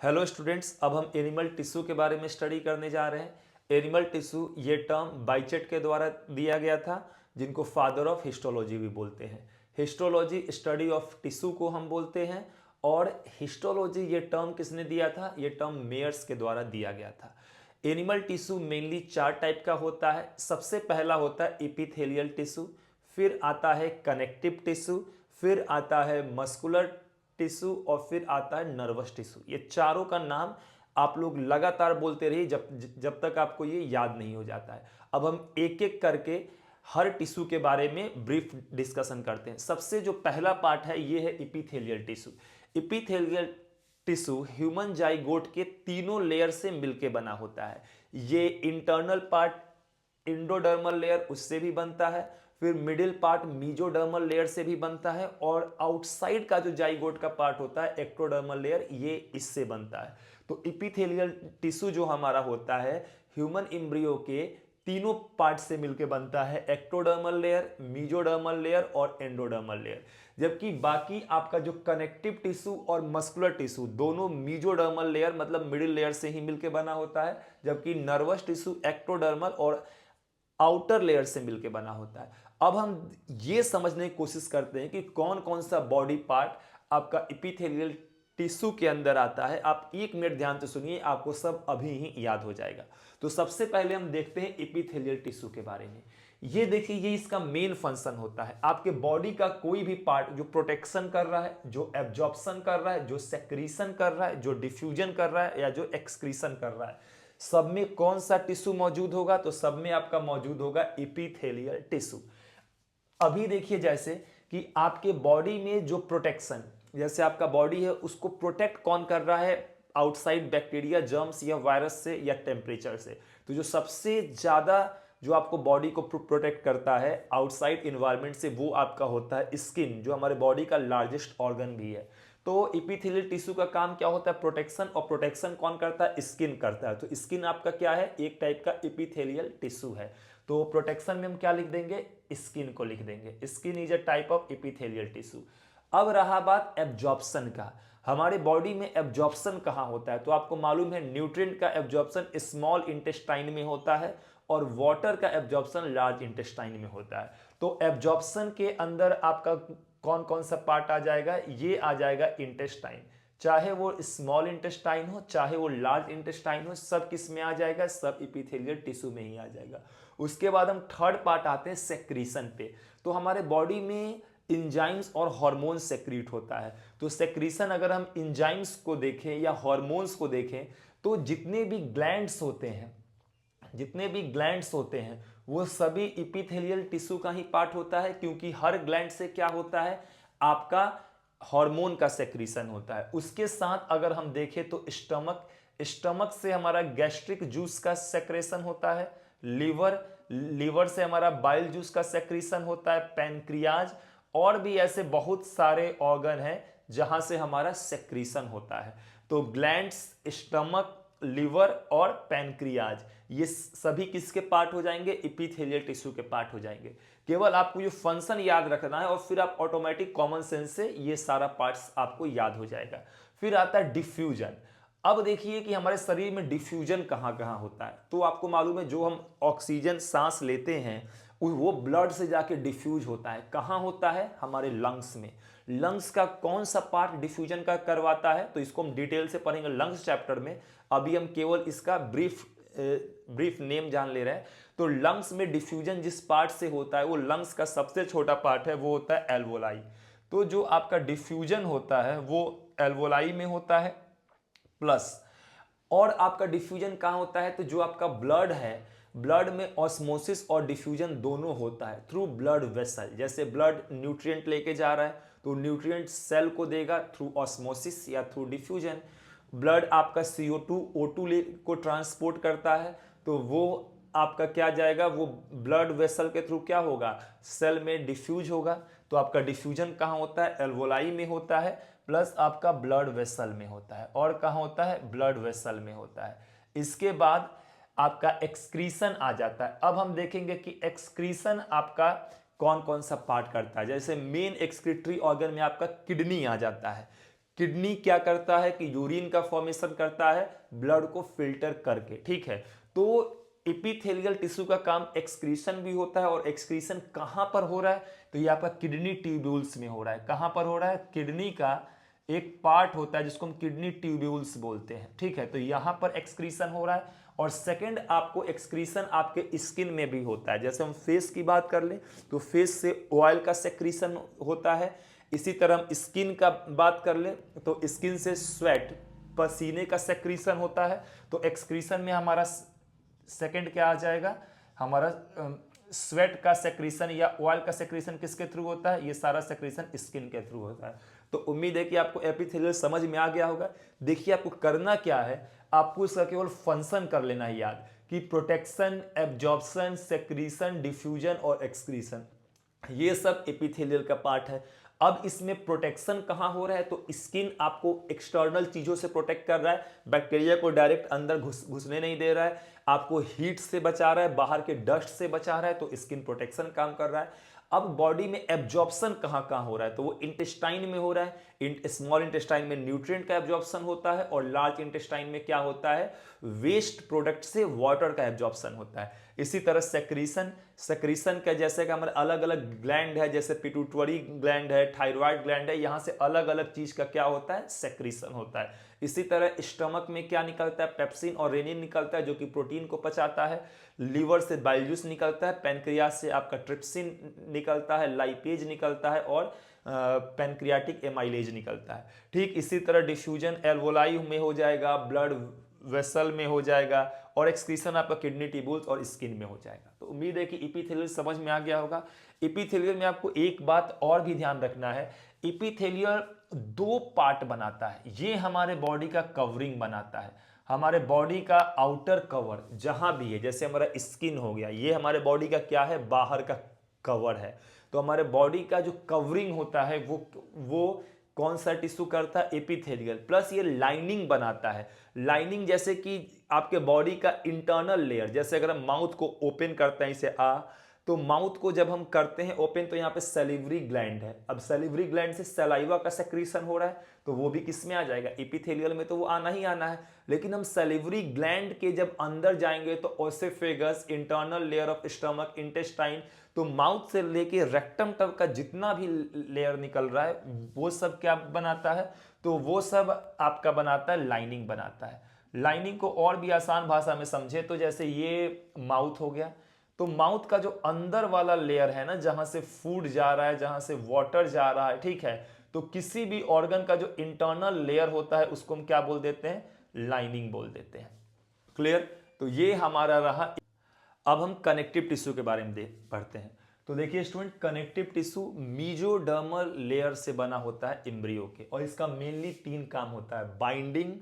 Hello students, अब हम animal tissue के बारे में स्टडी करने जा रहे हैं। एनिमल टिश्यू ये टर्म बाइचेट के द्वारा दिया गया था, जिनको फादर ऑफ हिस्टोलॉजी भी बोलते हैं। हिस्टोलॉजी स्टडी ऑफ टिश्यू को हम बोलते हैं, और हिस्टोलॉजी ये टर्म किसने दिया था? ये टर्म मेयर्स के द्वारा दिया गया था। एनिमल टिश्यू मेनली 4 टाइप का होता है। सबसे पहला होता है एपिथेलियल टिश्यू, फिर आता है कनेक्टिव टिश्यू, फिर आता है मस्कुलर टिश्यू, और फिर आता है नर्वस टिश्यू। ये चारों का नाम आप लोग लगातार बोलते रहिए जब जब तक आपको ये याद नहीं हो जाता है। अब हम एक एक करके हर टिश्यू के बारे में ब्रीफ डिस्कशन करते हैं। सबसे जो पहला पार्ट है ये है epithelial tissue. Epithelial tissue human zygote के तीनों लेयर से मिलकर बना होता है। ये इंटरनल पार्ट इंडोडर्मल लेयर उससे भी बनता है, फिर मिडिल पार्ट मीजोडर्मल लेयर से भी बनता है, और आउटसाइड का जो जाइगोट का पार्ट होता है एक्टोडर्मल लेयर, ये इससे बनता है। तो इपिथेलियल टिश्यू जो हमारा होता है ह्यूमन एम्ब्रियो के तीनों पार्ट से मिलकर बनता है, एक्टोडर्मल लेयर, मीजोडर्मल लेयर और एंडोडर्मल लेयर। जबकि बाकी आपका जो कनेक्टिव टिश्यू और मस्कुलर टिश्यू दोनों मीजोडर्मल लेयर मतलब मिडिल लेयर से ही मिलकर बना होता है, जबकि नर्वस टिश्यू एक्टोडर्मल और आउटर लेयर से मिलकर बना होता है। अब हम ये समझने की कोशिश करते हैं कि कौन कौन सा बॉडी पार्ट आपका इपिथेलियल टिश्यू के अंदर आता है। आप 1 मिनट ध्यान से सुनिए, आपको सब अभी ही याद हो जाएगा। तो सबसे पहले हम देखते हैं इपिथेलियल टिश्यू के बारे में। ये देखिए, ये इसका मेन फंक्शन होता है। आपके बॉडी का कोई भी पार्ट जो प्रोटेक्शन कर रहा है, जो एब्जॉर्प्शन कर रहा है, जो सेक्रीशन कर रहा है, जो डिफ्यूजन कर रहा है या जो एक्सक्रीशन कर रहा है, सब में कौन सा टिश्यू मौजूद होगा? तो सब में आपका मौजूद होगा इपिथेलियल टिश्यू। अभी देखिए, जैसे कि आपके बॉडी में जो प्रोटेक्शन, जैसे आपका बॉडी है उसको प्रोटेक्ट कौन कर रहा है? आउटसाइड बैक्टीरिया, जर्म्स या वायरस से या टेम्परेचर से। तो जो सबसे ज्यादा जो आपको बॉडी को प्रोटेक्ट करता है आउटसाइड इन्वायरमेंट से, वो आपका होता है स्किन, जो हमारे बॉडी का लार्जेस्ट ऑर्गन भी है। तो इपिथेलियल टिश्यू का काम क्या होता है? प्रोटेक्शन। और प्रोटेक्शन कौन करता है? स्किन करता है। तो स्किन आपका क्या है? एक टाइप का इपिथेलियल टिश्यू है। तो प्रोटेक्शन में हम क्या लिख देंगे? स्किन को लिख देंगे। Skin is a type of epithelial tissue. अब रहा बात एब्जॉर्प्शन का। हमारे बॉडी में एब्जॉर्प्शन कहाँ होता है? तो आपको मालूम है न्यूट्रिएंट का एब्जॉर्प्शन स्मॉल इंटेस्टाइन में होता है, और वाटर का एब्जॉर्प्शन लार्ज इंटेस्टाइन में होता है। तो एब्जॉर्प्शन के अंदर आपका कौन कौन सा पार्ट आ जाएगा? ये आ जाएगा इंटेस्टाइन। चाहे वो स्मॉल इंटेस्टाइन हो, चाहे वो लार्ज इंटेस्टाइन हो, सब किस में आ जाएगा? सब इपिथेलियल टिश्यू में ही आ जाएगा। उसके बाद हम थर्ड पार्ट आते हैं सेक्रीशन पे। तो हमारे बॉडी में इंजाइम्स और हार्मोन्स सेक्रीट होता है। तो सेक्रीशन अगर हम इंजाइम्स को देखें या हार्मोन्स को देखें, तो जितने भी ग्लैंड्स होते हैं वो सभी इपिथेलियल टिश्यू का ही पार्ट होता है, क्योंकि हर ग्लैंड से क्या होता है? आपका हार्मोन का सेक्रीशन होता है। उसके साथ अगर हम देखें तो स्टमक से हमारा गैस्ट्रिक जूस का सेक्रेशन होता है। लीवर से हमारा बाइल जूस का सेक्रीशन होता है। पैनक्रियाज, और भी ऐसे बहुत सारे ऑर्गन हैं जहां से हमारा सेक्रीशन होता है। तो ग्लैंड्स, स्टमक, लिवर और पैनक्रियाज, ये सभी किसके पार्ट हो जाएंगे? इपिथेलियल टिश्यू के पार्ट हो जाएंगे। केवल आपको ये फंक्शन याद रखना है, और फिर आप ऑटोमेटिक कॉमन सेंस से ये सारा पार्ट्स आपको याद हो जाएगा। फिर आता है डिफ्यूजन। अब देखिए कि हमारे शरीर में डिफ्यूजन कहाँ कहाँ होता है। तो आपको मालूम है जो हम ऑक्सीजन सांस लेते हैं वो ब्लड से जाके डिफ्यूज होता है। कहाँ होता है? हमारे लंग्स में। लंग्स का कौन सा पार्ट डिफ्यूजन का करवाता है? तो इसको हम डिटेल से पढ़ेंगे लंग्स चैप्टर में। अभी हम केवल इसका ब्रीफ नेम जान ले रहे हैं। तो लंग्स में डिफ्यूजन जिस पार्ट से होता है, वो लंग्स का सबसे छोटा पार्ट है, वो होता है एल्वोलाई। तो जो आपका डिफ्यूजन होता है वो एल्वोलाई में होता है। प्लस और आपका डिफ्यूजन कहाँ होता है? तो जो आपका ब्लड है, ब्लड में ऑस्मोसिस और डिफ्यूजन दोनों होता है थ्रू ब्लड वेसल। जैसे ब्लड न्यूट्रिएंट लेके जा रहा है तो न्यूट्रिएंट सेल को देगा थ्रू ऑस्मोसिस या थ्रू डिफ्यूजन। ब्लड आपका CO2 O2 को ट्रांसपोर्ट करता है, तो वो आपका क्या जाएगा? वो ब्लड वेसल के थ्रू क्या होगा? सेल में डिफ्यूज होगा। तो आपका डिफ्यूजन कहाँ होता है? एल्वोलाई में होता है, प्लस आपका ब्लड वेसल में होता है। और कहाँ होता है? ब्लड वेसल में होता है। इसके बाद आपका एक्सक्रीशन आ जाता है। अब हम देखेंगे कि एक्सक्रीशन आपका कौन कौन सा पार्ट करता है। जैसे मेन एक्सक्रीटरी ऑर्गन में आपका किडनी आ जाता है। किडनी क्या करता है कि यूरिन का फॉर्मेशन करता है ब्लड को फिल्टर करके, ठीक है। तो एपिथेलियल टिश्यू का काम एक्सक्रीशन भी होता है, और एक्सक्रीशन कहां पर हो रहा है, तो ये आपका किडनी ट्यूब्यूल्स में हो रहा है। कहां पर हो रहा है, किडनी का एक पार्ट होता है जिसको हम किडनी ट्यूब्यूल्स बोलते हैं, ठीक है। तो यहां पर एक्सक्रीशन हो रहा है। और सेकंड, आपको एक्सक्रीशन आपके स्किन में भी होता है। जैसे हम फेस की बात कर लें तो फेस से ऑयल का सेक्रीशन होता है। इसी तरह हम स्किन का बात कर लें तो स्किन से स्वेट, पसीने का सेक्रीशन होता है। तो एक्सक्रीशन में हमारा सेकंड क्या आ जाएगा, हमारा स्वेट का सेक्रीशन या ऑयल का सेक्रीशन किसके थ्रू होता है, ये सारा सेक्रीशन स्किन के थ्रू होता है। तो उम्मीद है कि आपको एपिथेलियल समझ में आ गया होगा। देखिए आपको करना क्या है, आपको इसका केवल फंक्शन कर लेना है याद, कि प्रोटेक्शन, एब्जॉर्प्शन, सेक्रीशन, डिफ्यूजन और एक्सक्रीशन, ये सब एपिथेलियल का पार्ट है। अब इसमें प्रोटेक्शन कहां हो रहा है, तो स्किन आपको एक्सटर्नल चीजों से प्रोटेक्ट कर रहा है, बैक्टीरिया को डायरेक्ट अंदर घुसने नहीं दे रहा है, आपको हीट से बचा रहा है, बाहर के डस्ट से बचा रहा है, तो स्किन प्रोटेक्शन काम कर रहा है। अब बॉडी में एब्जॉर्प्शन कहां कहां हो रहा है, तो वो इंटेस्टाइन में हो रहा है। स्मॉल इंटेस्टाइन में न्यूट्रिएंट का एब्जॉर्प्शन होता है, और लार्ज इंटेस्टाइन में क्या होता है, वेस्ट प्रोडक्ट से वाटर का एब्जॉर्प्शन होता है। इसी तरह सेक्रीशन, सेक्रीशन का जैसे कि हमारे अलग अलग ग्लैंड है, जैसे पिट्यूटरी ग्लैंड है, थायराइड ग्लैंड है, यहां से अलग अलग चीज का क्या होता है, सेक्रीशन होता है। इसी तरह स्टमक में क्या निकलता है, पेप्सिन और रेनिन निकलता है जो कि प्रोटीन को पचाता है। लीवर से बाइल जूस निकलता है, पैनक्रियास से आपका ट्रिप्सिन निकलता है, लाइपेज निकलता है, और पैनक्रियाटिक एमाइलेज निकलता है। ठीक इसी तरह डिफ्यूजन एल्वोलाई में हो जाएगा, ब्लड वेसल में हो जाएगा, और एक्सक्रीशन आपका किडनी ट्यूब्यूल्स और स्किन में हो जाएगा। तो उम्मीद है कि एपिथेलियल समझ में आ गया होगा। एपिथेलियल में आपको एक बात और भी ध्यान रखना है, एपिथेलियल दो पार्ट बनाता है। ये हमारे बॉडी का कवरिंग बनाता है, हमारे बॉडी का आउटर कवर जहां भी है, जैसे हमारा स्किन हो गया, ये हमारे बॉडी का क्या है, बाहर का कवर है। तो हमारे बॉडी का जो कवरिंग होता है वो कौन सा टिश्यू करता है, एपिथेलियल। प्लस ये लाइनिंग बनाता है। लाइनिंग जैसे कि आपके बॉडी का इंटरनल लेयर, जैसे अगर हम माउथ को ओपन करते हैं इसे तो माउथ को जब हम करते हैं ओपन, तो यहाँ पे सैलिवरी ग्लैंड है। अब सैलिवरी ग्लैंड से सलाइवा का सेक्रीशन हो रहा है, तो वो भी किस में आ जाएगा, एपिथेलियल में, तो वो आना ही आना है। लेकिन हम सैलिवरी ग्लैंड के जब अंदर जाएंगे तो oesophagus, internal layer of stomach, intestine, तो माउथ से लेके रेक्टम तक का जितना भी लेयर निकल रहा है वो सब क्या बनाता है, तो वो सब आपका बनाता है, लाइनिंग बनाता है। लाइनिंग को और भी आसान भाषा में समझे तो जैसे ये माउथ हो गया, तो माउथ का जो अंदर वाला लेयर है ना, जहां से फूड जा रहा है, जहां से वाटर जा रहा है, ठीक है, तो किसी भी ऑर्गन का जो इंटरनल लेयर होता है उसको हम क्या बोल देते हैं, लाइनिंग बोल देते हैं। क्लियर। तो ये हमारा रहा। अब हम कनेक्टिव टिश्यू के बारे में पढ़ते हैं। तो देखिए student, connective tissue mesodermal layer से बना होता है एम्ब्रियो के, और इसका मेनली तीन काम होता है। बाइंडिंग,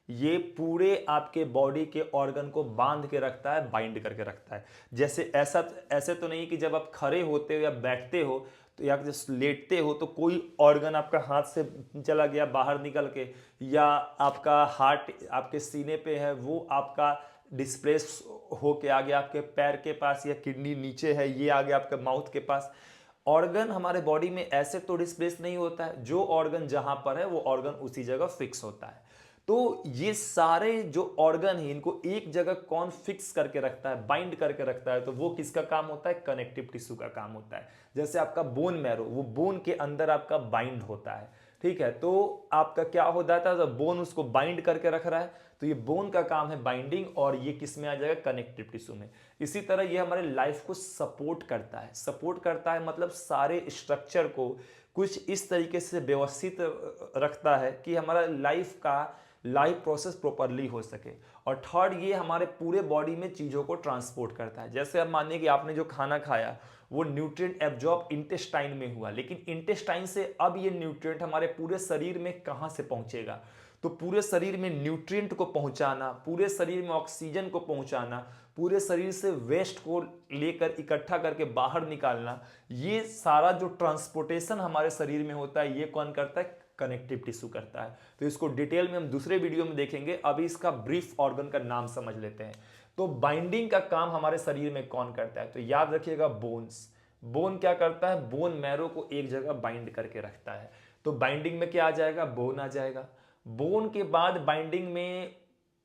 ये पूरे आपके बॉडी के ऑर्गन को बांध के रखता है, बाइंड करके रखता है। जैसे ऐसे तो नहीं कि जब आप खड़े होते हो या बैठते हो तो या जब लेटते हो तो कोई ऑर्गन आपका हाथ से चला गया बाहर निकल के, या आपका हार्ट आपके सीने पे है वो आपका डिस्प्लेस होके आ गया आपके पैर के पास, या किडनी नीचे है ये आ गया आपके माउथ के पास। ऑर्गन हमारे बॉडी में ऐसे तो डिस्प्लेस नहीं होता है, जो ऑर्गन जहां पर है वो ऑर्गन उसी जगह फिक्स होता है। तो ये सारे जो ऑर्गन है इनको एक जगह कौन फिक्स करके रखता है, बाइंड करके रखता है, तो वो किसका काम होता है, कनेक्टिव टिश्यू का काम होता है। जैसे आपका बोन मैरो, वो बोन के अंदर आपका बाइंड होता है, ठीक है। तो आपका क्या हो जाता है, तो बोन उसको बाइंड करके रख रहा है, तो ये बोन का काम है बाइंडिंग, और ये किस में आ जाएगा, कनेक्टिव टिश्यू में। इसी तरह ये हमारे लाइफ को सपोर्ट करता है। सपोर्ट करता है मतलब सारे स्ट्रक्चर को कुछ इस तरीके से व्यवस्थित रखता है कि हमारा लाइफ प्रोसेस प्रॉपरली हो सके। और थर्ड, ये हमारे पूरे बॉडी में चीज़ों को ट्रांसपोर्ट करता है। जैसे अब मानिए कि आपने जो खाना खाया वो न्यूट्रिएंट एब्जॉर्ब इंटेस्टाइन में हुआ, लेकिन इंटेस्टाइन से अब ये न्यूट्रिएंट हमारे पूरे शरीर में कहाँ से पहुँचेगा, तो पूरे शरीर में न्यूट्रिएंट को पहुँचाना, पूरे शरीर में ऑक्सीजन को पहुँचाना, पूरे शरीर से वेस्ट को लेकर इकट्ठा करके बाहर निकालना, ये सारा जो ट्रांसपोर्टेशन हमारे शरीर में होता है ये कौन करता है, कनेक्टिव टिश्यू करता है। तो इसको डिटेल में हम दूसरे वीडियो में देखेंगे, अभी इसका ब्रीफ ऑर्गन का नाम समझ लेते हैं। तो बाइंडिंग का काम हमारे शरीर में कौन करता है, तो याद रखिएगा बोन्स। बोन क्या करता है, बोन मैरो को एक जगह बाइंड करके रखता है। तो बाइंडिंग में क्या आ जाएगा, बोन आ जाएगा। बोन के बाद बाइंडिंग में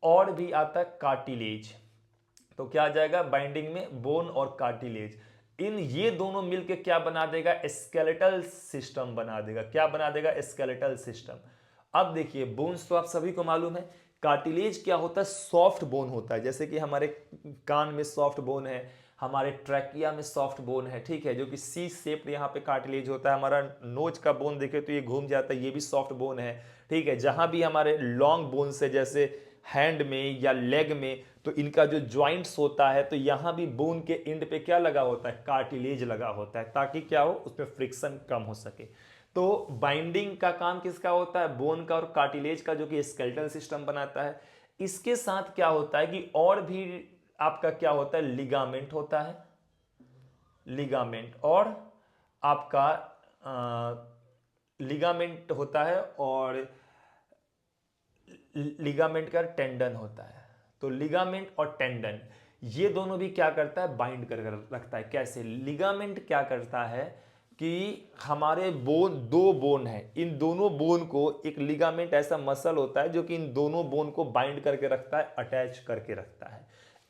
और भी आता है कार्टिलेज, तो क्या आ जाएगा बाइंडिंग में, बोन और कार्टिलेज। इन ये दोनों मिलके क्या बना देगा, स्केलेटल सिस्टम बना देगा। क्या बना देगा, स्केलेटल सिस्टम। अब देखिए बोन्स तो आप सभी को मालूम है। कार्टिलेज क्या होता है, सॉफ्ट बोन होता है, जैसे कि हमारे कान में सॉफ्ट बोन है, हमारे ट्रैकिया में सॉफ्ट बोन है, ठीक है, जो कि सी शेप यहाँ पे कार्टिलेज होता है। हमारा नोज का बोन देखे तो ये घूम जाता है, ये भी सॉफ्ट बोन है, ठीक है। जहां भी हमारे लॉन्ग बोन्स है, जैसे हैंड में या लेग में, तो इनका जो ज्वाइंट्स होता है, तो यहां भी बोन के एंड पे क्या लगा होता है, कार्टिलेज लगा होता है, ताकि क्या हो, उसमें फ्रिक्शन कम हो सके। तो बाइंडिंग का काम किसका होता है, बोन का और कार्टिलेज का, जो कि स्केलेटल सिस्टम बनाता है। इसके साथ क्या होता है कि और भी आपका क्या होता है, लिगामेंट होता है, लिगामेंट, और आपका लिगामेंट होता है, और लिगामेंट का टेंडन होता है। तो लिगामेंट और टेंडन ये दोनों भी क्या करता है, बाइंड कर रखता है। कैसे, लिगामेंट क्या करता है कि हमारे बोन, दो बोन है, इन दोनों बोन को एक लिगामेंट ऐसा मसल होता है जो कि इन दोनों बोन को बाइंड करके रखता है, अटैच करके रखता है।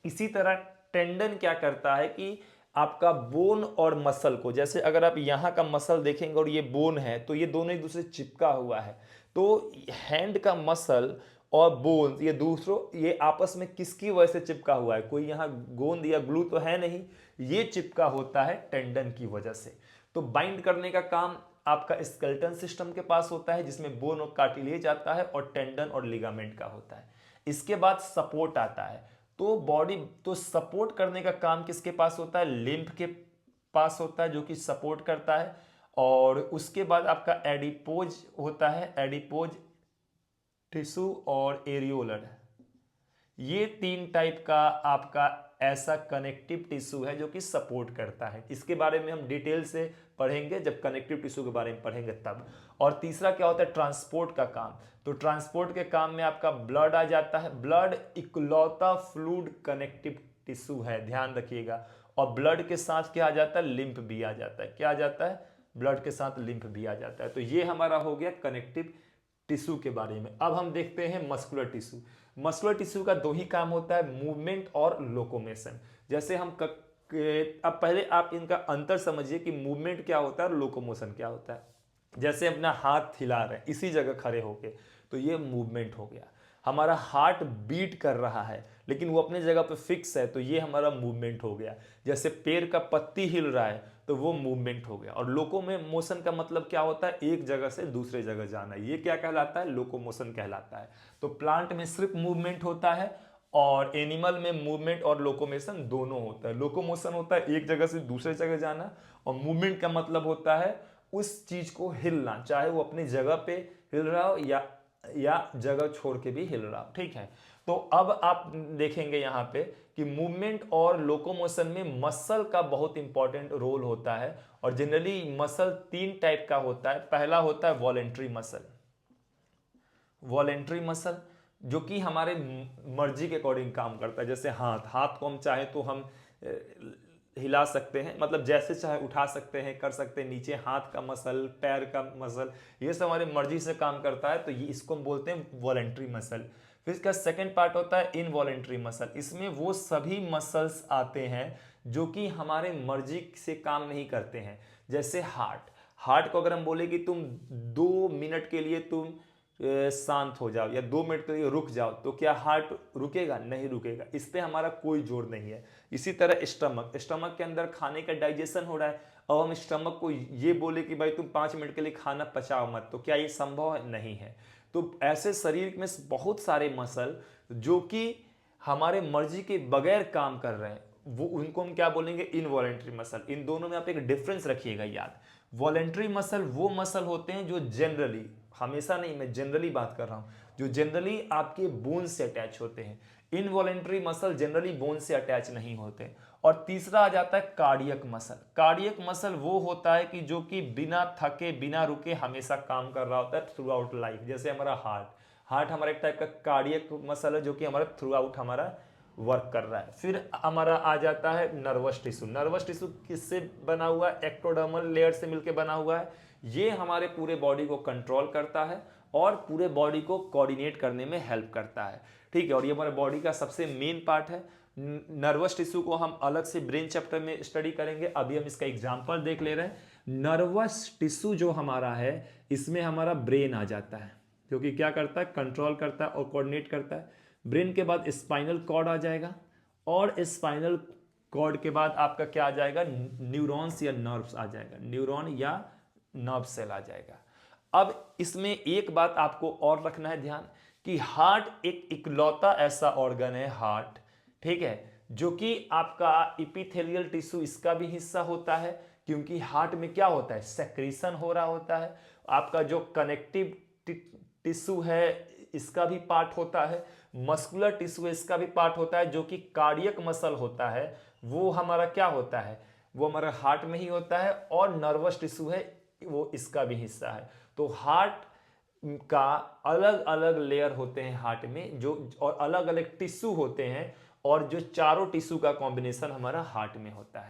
इसी तरह टेंडन क्या करता है कि आपका बोन और मसल को, जैसे अगर आप यहां का मसल देखेंगे और ये बोन है, तो ये दोनों एक दूसरे से चिपका हुआ है। तो हैंड का मसल और बोन, ये दूसरों, ये आपस में किसकी वजह से चिपका हुआ है, कोई यहाँ गोंद या ग्लू तो है नहीं, ये चिपका होता है टेंडन की वजह से। तो बाइंड करने का काम आपका स्केलेटन सिस्टम के पास होता है, जिसमें बोन और कार्टिलेज आता है, और टेंडन और लिगामेंट का होता है। इसके बाद सपोर्ट आता है। तो बॉडी, तो सपोर्ट करने का काम किसके पास होता है, लिम्फ के पास होता है, जो कि सपोर्ट करता है। और उसके बाद आपका एडिपोज होता है, एडिपोज टिश्यू और एरियोलर, ये तीन टाइप का आपका ऐसा कनेक्टिव टिश्यू है जो कि सपोर्ट करता है। इसके बारे में हम डिटेल से पढ़ेंगे जब कनेक्टिव टिश्यू के बारे में पढ़ेंगे तब। और तीसरा क्या होता है, ट्रांसपोर्ट का काम। तो ट्रांसपोर्ट के काम में आपका ब्लड आ जाता है। ब्लड इकलौता फ्लूइड कनेक्टिव टिश्यू है, ध्यान रखिएगा। और ब्लड के साथ क्या आ जाता है, लिम्फ भी आ जाता है। क्या आ जाता है, ब्लड के साथ लिम्फ भी आ जाता है। तो ये हमारा हो गया कनेक्टिव टिश्यू के बारे में। अब हम देखते हैं मस्कुलर टिश्यू। मस्कुलर टिश्यू का दो ही काम होता है, मूवमेंट और लोकोमोशन। जैसे हम अब पहले आप इनका अंतर समझिए कि मूवमेंट क्या होता है और लोकोमोशन क्या होता है। जैसे अपना हाथ हिला रहे हैं इसी जगह खड़े होके, तो ये मूवमेंट हो गया। हमारा हार्ट बीट कर रहा है लेकिन वो अपने जगह पे फिक्स है, तो ये हमारा मूवमेंट हो गया। जैसे पेड़ का पत्ती हिल रहा है तो वो मूवमेंट हो गया। और लोकोमोशन का मतलब क्या होता है, एक जगह से दूसरे जगह जाना, ये क्या कहलाता है, लोकोमोशन कहलाता है। तो प्लांट में सिर्फ मूवमेंट होता है और एनिमल में मूवमेंट और लोकोमोशन दोनों होता है। लोकोमोशन होता है एक जगह से दूसरे जगह जाना, और मूवमेंट का मतलब होता है उस चीज को हिलना, चाहे वो अपनी जगह पे हिल रहा हो या जगह छोड़ के भी हिल रहा हो, ठीक है। तो अब आप देखेंगे यहां पे कि मूवमेंट और लोकोमोशन में मसल का बहुत इंपॉर्टेंट रोल होता है। और जनरली मसल तीन टाइप का होता है। पहला होता है वॉलेंट्री मसल। वॉलेंट्री मसल जो कि हमारे मर्जी के अकॉर्डिंग काम करता है। जैसे हाथ, हाथ को हम चाहे तो हम हिला सकते हैं, मतलब जैसे चाहे उठा सकते हैं, कर सकते हैं। नीचे हाथ का मसल, पैर का मसल, ये सब हमारी मर्जी से काम करता है, तो ये इसको हम बोलते हैं वॉलेंट्री मसल। फिर इसका सेकंड पार्ट होता है इनवॉलेंट्री मसल। इसमें वो सभी मसल्स आते हैं जो कि हमारे मर्जी से काम नहीं करते हैं। जैसे हार्ट, हार्ट को अगर हम बोले कि तुम 2 मिनट के लिए तुम शांत हो जाओ या 2 मिनट के लिए रुक जाओ, तो क्या हार्ट रुकेगा, नहीं रुकेगा। इस पर हमारा कोई जोर नहीं है। इसी तरह स्टमक, स्टमक के अंदर खाने का डाइजेशन हो रहा है, अब हम स्टमक को ये बोले कि भाई तुम 5 मिनट के लिए खाना पचाओ मत, तो क्या ये संभव है, नहीं है। तो ऐसे शरीर में बहुत सारे मसल जो कि हमारे मर्जी के बगैर काम कर रहे हैं, वो उनको हम क्या बोलेंगे, इनवॉलेंट्री मसल। इन दोनों में आप एक डिफरेंस रखिएगा याद। वॉलेंट्री मसल वो मसल होते हैं जो जनरली, हमेशा नहीं, मैं जनरली बात कर रहा हूं, जो जनरली आपके बोन से अटैच होते हैं। इनवॉलेंट्री मसल जनरली बोन से अटैच नहीं होते। और तीसरा आ जाता है कार्डियक मसल। कार्डियक मसल वो होता है कि जो कि बिना थके बिना रुके हमेशा काम कर रहा होता है थ्रू आउट लाइफ। जैसे हमारा हार्ट, हार्ट हमारा एक टाइप का कार्डियक मसल है जो कि हमारा थ्रू आउट हमारा वर्क कर रहा है। फिर हमारा आ जाता है नर्वस टिश्यू। नर्वस टिश्यू किससे बना हुआ है, एक्टोडर्मल लेयर से मिलकर बना हुआ है। ये हमारे पूरे बॉडी को कंट्रोल करता है और पूरे बॉडी को कोऑर्डिनेट करने में हेल्प करता है। ठीक है, और ये हमारे बॉडी का सबसे मेन पार्ट है। नर्वस टिश्यू को हम अलग से ब्रेन चैप्टर में स्टडी करेंगे, अभी हम इसका एग्जांपल देख ले रहे हैं। नर्वस टिश्यू जो हमारा है, इसमें हमारा ब्रेन आ जाता है, जो कि क्या करता है, कंट्रोल करता है और कोऑर्डिनेट करता है। ब्रेन के बाद स्पाइनल कॉर्ड आ जाएगा, और स्पाइनल कॉर्ड के बाद आपका क्या आ जाएगा, न्यूरॉन्स या नर्व्स आ जाएगा, न्यूरॉन या नर्व सेल आ जाएगा। अब इसमें एक बात आपको और रखना है ध्यान, कि हार्ट एक इकलौता ऐसा ऑर्गन है, हार्ट, ठीक है, जो कि आपका इपिथेलियल टिश्यू इसका भी हिस्सा होता है, क्योंकि हार्ट में क्या होता है, सेक्रीशन हो रहा होता है। आपका जो कनेक्टिव टिश्यू है इसका भी पार्ट होता है, मस्कुलर टिश्यू इसका भी पार्ट होता है, जो कि कार्डियक मसल होता है, वो हमारा क्या होता है, वो हमारा हार्ट में ही होता है, और नर्वस टिश्यू है वो इसका भी हिस्सा है। तो हार्ट का अलग अलग लेयर होते हैं हार्ट में, जो और अलग अलग टिश्यू होते हैं, और जो चारों टिश्यू का कॉम्बिनेशन हमारा हार्ट में होता है।